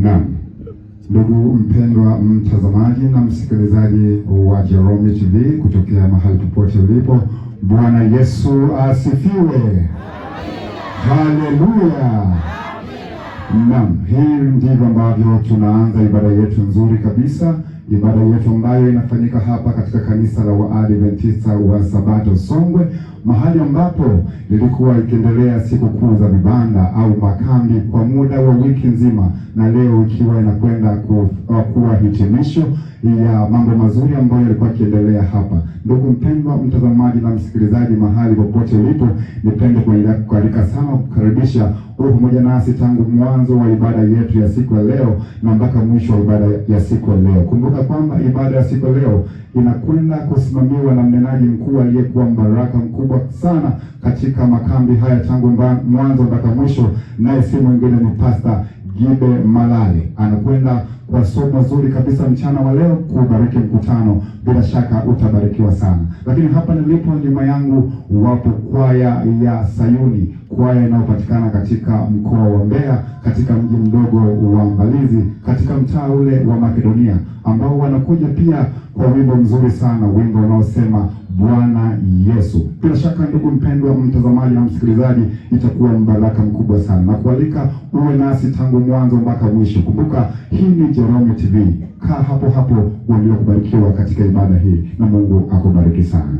Naam. Ndugu mpendwa mtazamaji na msikilizaji wa Jerome TV kutokea mahali popote ulipo, Bwana Yesu asifiwe. Haleluya. Naam, hii ndivyo ambavyo tunaanza ibada yetu nzuri kabisa, ibada yetu ambayo inafanyika hapa katika kanisa la Waadventista wa Sabato Songwe, mahali ambapo lilikuwa ikiendelea siku kuu za vibanda au makambi kwa muda wa wiki nzima, na leo ikiwa inakwenda kuwa hitimisho ya mambo mazuri ambayo yalikuwa yakiendelea hapa. Ndugu mpendwa mtazamaji na msikilizaji, mahali popote ulipo, nipende kualika sana kukaribisha uwe pamoja nasi tangu mwanzo wa ibada yetu ya siku ya leo na mpaka mwisho wa ibada ya siku ya leo. Kumbuka kwamba ibada ya siku ya leo inakwenda kusimamiwa na mnenaji mkuu aliyekuwa mbaraka mkubwa sana katika makambi haya tangu mwanzo mpaka mwisho, naye si mwingine ni Pastor Gibe Malale. Anakwenda kwa somo zuri kabisa mchana wa leo kubariki mkutano. Bila shaka utabarikiwa sana. Lakini hapa nilipo nyuma yangu wapo kwaya ya Sayuni, kwaya inayopatikana katika mkoa wa Mbeya, katika mji mdogo wa Mbalizi, katika mtaa ule wa Makedonia, ambao wanakuja pia kwa wimbo mzuri sana, wimbo unaosema Bwana Yesu. Bila shaka ndugu mpendwa mtazamaji na msikilizaji, itakuwa mbaraka mkubwa sana, na kualika uwe nasi tangu mwanzo mpaka mwisho. Kumbuka hii ni Jerome TV. Kaa hapo hapo uendelee kubarikiwa katika ibada hii, na Mungu akubariki sana.